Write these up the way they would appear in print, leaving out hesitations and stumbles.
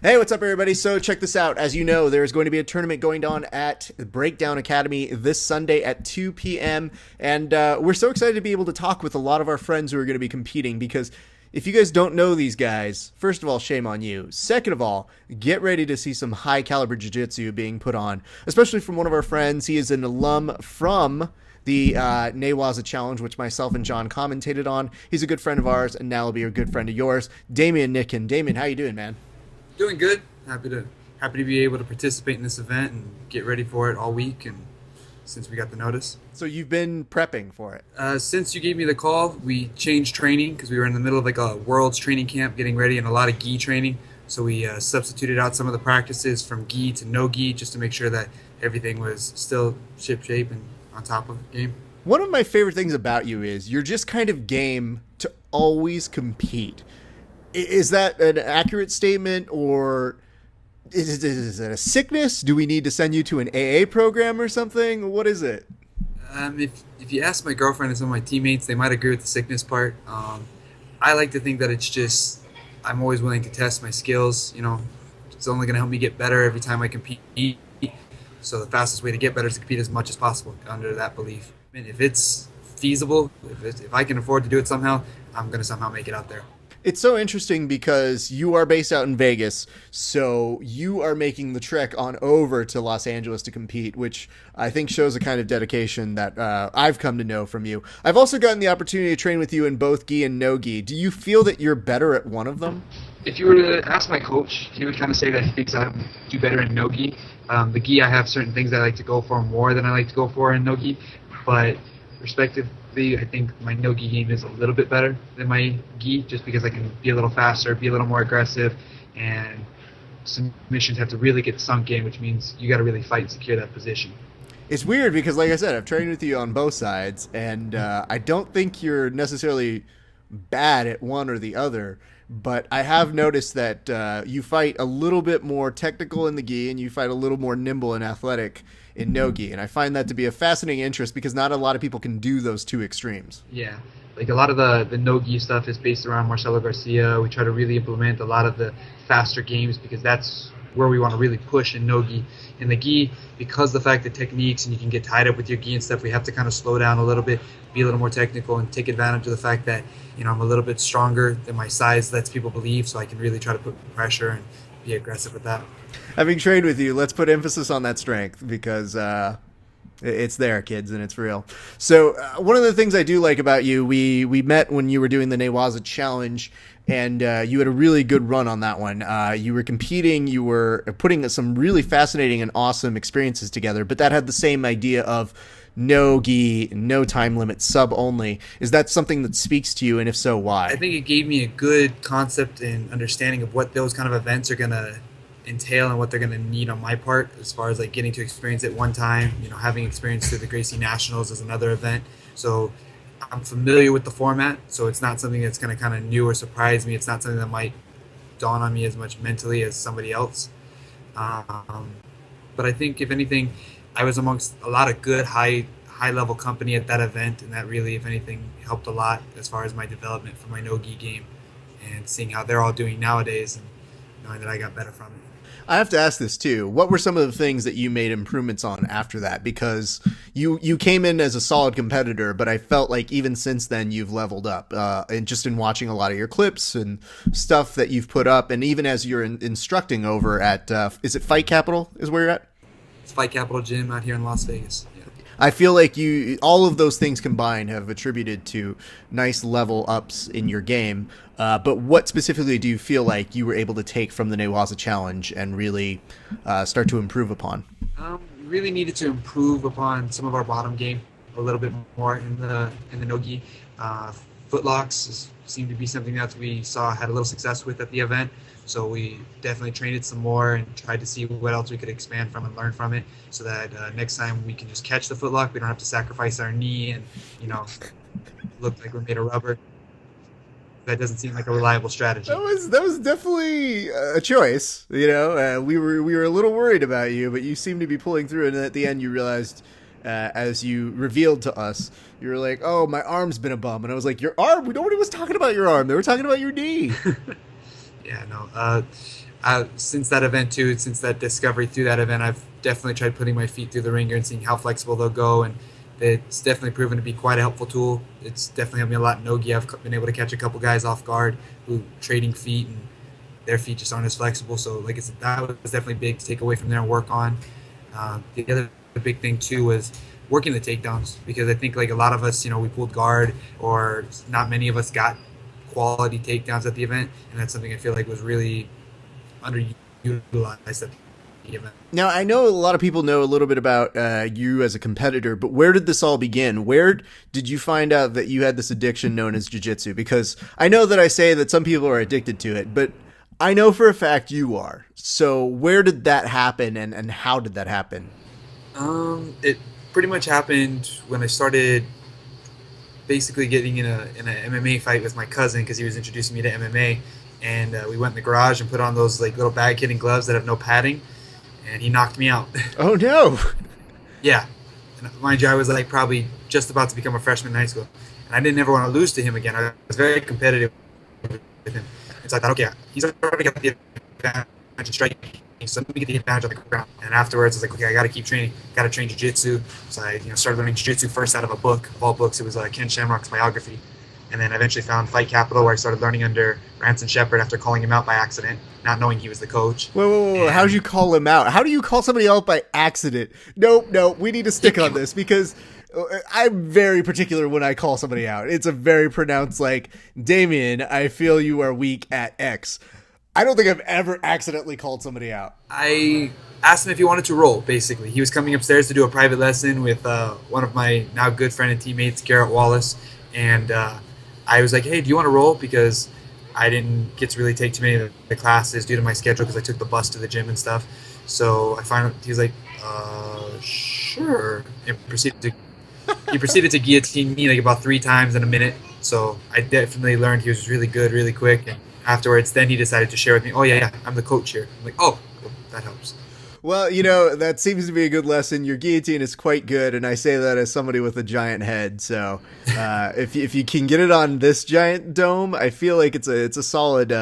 Hey, what's up, everybody? So check this out. As you know, there's going to be a tournament going on at Breakdown Academy this Sunday at 2 p.m. And we're so excited to be able to talk with a lot of our friends who are going to be competing because if you guys don't know these guys, first of all, shame on you. Second of all, get ready to see some high caliber jiu-jitsu being put on, especially from one of our friends. He is an alum from the Newaza Challenge, which myself and John commentated on. He's a good friend of ours, and now will be a good friend of yours, Damien Nitkin. Damien, how you doing, man? Doing good. Happy to be able to participate in this event and get ready for it all week. And since we got the notice, So you've been prepping for it. since you gave me the call, we changed training because we were in the middle of like a world's training camp, getting ready, and a lot of gi training. So we substituted out some of the practices from gi to no gi just to make sure that everything was still ship shape and on top of the game. One of my favorite things about you is you're just kind of game to always compete. Is that an accurate statement, or is it a sickness? Do we need to send you to an AA program or something? What is it? If you ask my girlfriend and some of my teammates, they might agree with the sickness part. I like to think that it's just I'm always willing to test my skills. You know, it's only going to help me get better every time I compete. So the fastest way to get better is to compete as much as possible under that belief. And if it's feasible, if I can afford to do it somehow, I'm going to somehow make it out there. It's so interesting because you are based out in Vegas, so you are making the trek on over to Los Angeles to compete, which I think shows a kind of dedication that I've come to know from you. I've also gotten the opportunity to train with you in both gi and no gi. Do you feel that you're better at one of them? If you were to ask my coach, he would kind of say that he thinks I do better in no-gi. The gi, I have certain things I like to go for more than I like to go for in no-gi, but respectively, I think my no-gi game is a little bit better than my gi just because I can be a little faster, be a little more aggressive, and submissions have to really get sunk in, which means you got to really fight and secure that position. It's weird because, like I said, I've trained with you on both sides, and I don't think you're necessarily bad at one or the other, but I have noticed that you fight a little bit more technical in the gi and you fight a little more nimble and athletic in no gi, and I find that to be a fascinating interest because not a lot of people can do those two extremes. Yeah, like a lot of the no-gi stuff is based around Marcelo Garcia. We try to really implement a lot of the faster games because that's where we want to really push in no-gi. In the gi, because the fact that techniques and you can get tied up with your gi and stuff, we have to kind of slow down a little bit, be a little more technical, and take advantage of the fact that, you know, I'm a little bit stronger than my size lets people believe, so I can really try to put pressure and be aggressive with that. Having trained with you, let's put emphasis on that strength because it's there, kids, and it's real. So one of the things I do like about you, we met when you were doing the Newaza Challenge, and you had a really good run on that one. You were competing, you were putting some really fascinating and awesome experiences together, but that had the same idea of no gi, no time limit, sub only. Is that something that speaks to you, and if so, why? I think it gave me a good concept and understanding of what those kind of events are going to entail and what they're going to need on my part as far as like getting to experience it one time, you know, having experience through the Gracie Nationals as another event. So I'm familiar with the format, so it's not something that's going to kind of new or surprise me. It's not something that might dawn on me as much mentally as somebody else. But I think if anything, I was amongst a lot of good high level company at that event, and that really, if anything, helped a lot as far as my development for my no-gi game and seeing how they're all doing nowadays and knowing that I got better from it. I have to ask this too. What were some of the things that you made improvements on after that? Because you came in as a solid competitor, but I felt like even since then you've leveled up. And just in watching a lot of your clips and stuff that you've put up, and even as you're instructing over at, is it Fight Capital is where you're at? It's Fight Capital Gym out here in Las Vegas. Yeah. I feel like all of those things combined have attributed to nice level ups in your game. But what specifically do you feel like you were able to take from the Newaza Challenge and really start to improve upon? We really needed to improve upon some of our bottom game a little bit more in the no-gi. Footlocks seemed to be something that we saw had a little success with at the event. So we definitely trained it some more and tried to see what else we could expand from and learn from it so that next time we can just catch the footlock. We don't have to sacrifice our knee and, you know, look like we're made of rubber. That doesn't seem like a reliable strategy. That was definitely a choice. You know, we were a little worried about you, but you seemed to be pulling through. And at the end, you realized, as you revealed to us, you were like, "Oh, my arm's been a bum," and I was like, "Your arm? Nobody was talking about your arm. They were talking about your knee." Yeah, no. Since that event too, since that discovery through that event, I've definitely tried putting my feet through the ringer and seeing how flexible they'll go, and it's definitely proven to be quite a helpful tool. It's definitely helped me a lot in Nogi. I've been able to catch a couple guys off guard who trading feet, and their feet just aren't as flexible. So like I said, that was definitely big to take away from there and work on. The other big thing too was working the takedowns, because I think like a lot of us, we pulled guard, or not many of us got quality takedowns at the event, and that's something I feel like was really underutilized at the event. Now, I know a lot of people know a little bit about you as a competitor, but where did this all begin? Where did you find out that you had this addiction known as jiu-jitsu? Because I know that I say that some people are addicted to it, but I know for a fact you are. So where did that happen, and how did that happen? It pretty much happened when I started basically getting in an MMA fight with my cousin, because he was introducing me to MMA, and we went in the garage and put on those like little bag hitting gloves that have no padding, and he knocked me out. Oh no! Yeah, and mind you, I was like probably just about to become a freshman in high school, and I didn't ever want to lose to him again. I was very competitive with him, and so I thought, okay, he's already got the advantage in striking, so let me get the advantage on the ground. And afterwards, I was like, okay, I got to keep training, got to train jiu-jitsu. So I started learning jiu-jitsu first out of a book. Of all books, it was Ken Shamrock's biography. And then I eventually found Fight Capital, where I started learning under Ranson Shepard after calling him out by accident, not knowing he was the coach. Whoa. How did you call him out? How do you call somebody out by accident? No, we need to stick on this, because I'm very particular when I call somebody out. It's a very pronounced, like, Damien, I feel you are weak at X. I don't think I've ever accidentally called somebody out. I asked him if he wanted to roll, basically. He was coming upstairs to do a private lesson with one of my now good friend and teammates, Garrett Wallace. And I was like, hey, do you want to roll? Because I didn't get to really take too many of the classes due to my schedule, because I took the bus to the gym and stuff. So I finally, he was like, sure. And he proceeded to guillotine me like about 3 times in a minute. So I definitely learned he was really good, really quick. And afterwards, then he decided to share with me, oh, yeah, I'm the coach here. I'm like, oh, well, that helps. Well, that seems to be a good lesson. Your guillotine is quite good, and I say that as somebody with a giant head. So if you can get it on this giant dome, I feel like it's a solid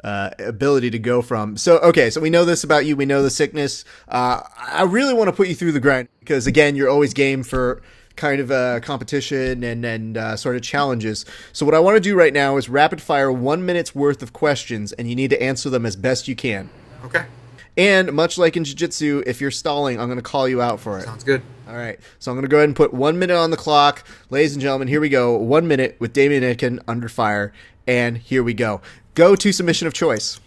ability to go from. So, okay, so we know this about you. We know the sickness. I really want to put you through the grind, because, again, you're always game for kind of a competition and sort of challenges. So what I want to do right now is rapid fire 1 minute's worth of questions, and you need to answer them as best you can. Okay. And much like in jiu-jitsu, if you're stalling, I'm going to call you out for it. Sounds good. All right. So I'm going to go ahead and put 1 minute on the clock. Ladies and gentlemen, here we go. 1 minute with Damien Nitkin under fire. And here we go. Go to submission of choice.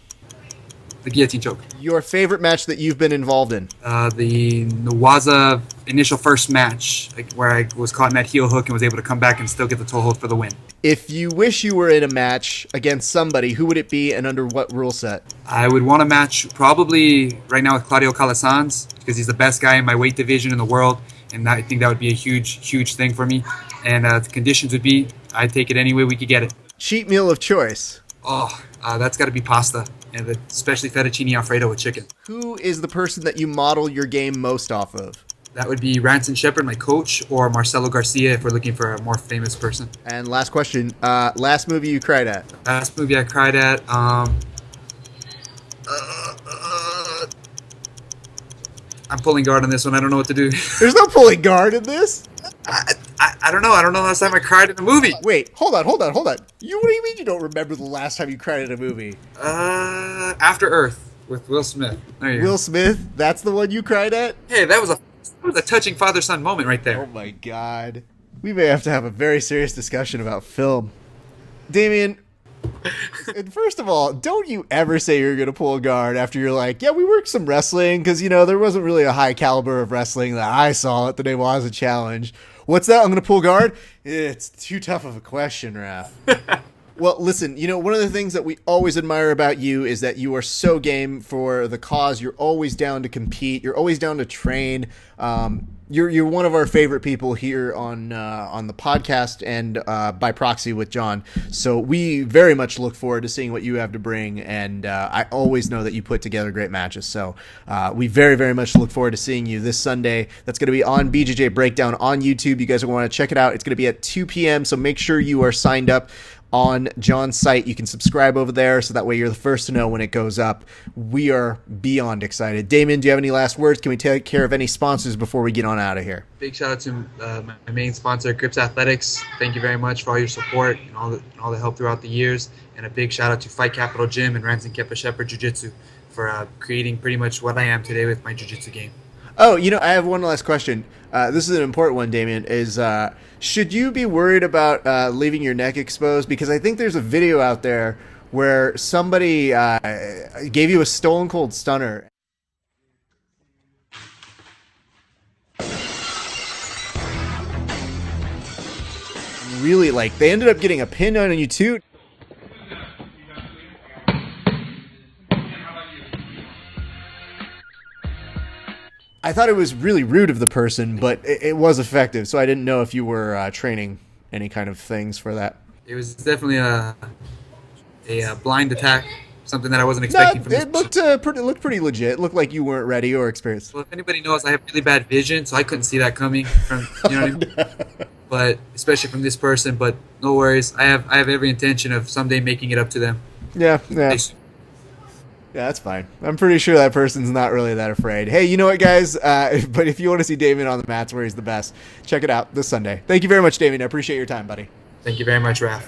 The guillotine choke. Your favorite match that you've been involved in? The Nawaza initial first match, where I was caught in that heel hook and was able to come back and still get the toe hold for the win. If you wish you were in a match against somebody, who would it be and under what rule set? I would want to match probably right now with Claudio Calasanz, because he's the best guy in my weight division in the world, and I think that would be a huge thing for me. And the conditions would be, I'd take it any way we could get it. Cheat meal of choice. Oh, that's got to be pasta, and especially fettuccine Alfredo with chicken. Who is the person that you model your game most off of? That would be Ranson Shepard, my coach, or Marcelo Garcia if we're looking for a more famous person. And last question, last movie you cried at? Last movie I cried at, I'm pulling guard on this one. I don't know what to do. There's no pulling guard in this. I don't know. I don't know last time I cried in a movie. Wait, hold on. What do you mean you don't remember the last time you cried in a movie? After Earth with Will Smith. There you go. Will Smith? That's the one you cried at? Hey, that was a touching father-son moment right there. Oh my God. We may have to have a very serious discussion about film. Damien, and first of all, don't you ever say you're going to pull a guard after you're like, yeah, we worked some wrestling, because, there wasn't really a high caliber of wrestling that I saw at the Nawaza Challenge. What's that? I'm going to pull guard? It's too tough of a question, Raph. Well, listen, one of the things that we always admire about you is that you are so game for the cause. You're always down to compete. You're always down to train. You're one of our favorite people here on the podcast and by proxy with John. So we very much look forward to seeing what you have to bring. And I always know that you put together great matches. So we very, very much look forward to seeing you this Sunday. That's going to be on BJJ Breakdown on YouTube. You guys are going to want to check it out. It's going to be at 2 p.m. So make sure you are signed up. on John's site. You can subscribe over there so that way you're the first to know when it goes up. We are beyond excited. Damien, do you have any last words? Can we take care of any sponsors before we get on out of here? Big shout out to my main sponsor, Grips Athletics. Thank you very much for all your support and all the help throughout the years. And a big shout out to Fight Capital Gym and Ranson Kepa Shepherd Jiu-Jitsu for creating pretty much what I am today with my Jiu-Jitsu game. Oh, I have one last question. This is an important one, Damien. Should you be worried about leaving your neck exposed? Because I think there's a video out there where somebody gave you a stone cold stunner. Really, they ended up getting a pin on you too. I thought it was really rude of the person, but it was effective, so I didn't know if you were training any kind of things for that. It was definitely a blind attack, something that I wasn't expecting from this. It looked pretty legit. It looked like you weren't ready or experienced. Well, if anybody knows, I have really bad vision, so I couldn't see that coming from, you know what I mean? But especially from this person, but no worries. I have every intention of someday making it up to them. Yeah. Yeah, that's fine. I'm pretty sure that person's not really that afraid. Hey, you know what, guys? But if you want to see Damien on the mats where he's the best, check it out this Sunday. Thank you very much, Damien. I appreciate your time, buddy. Thank you very much, Raph.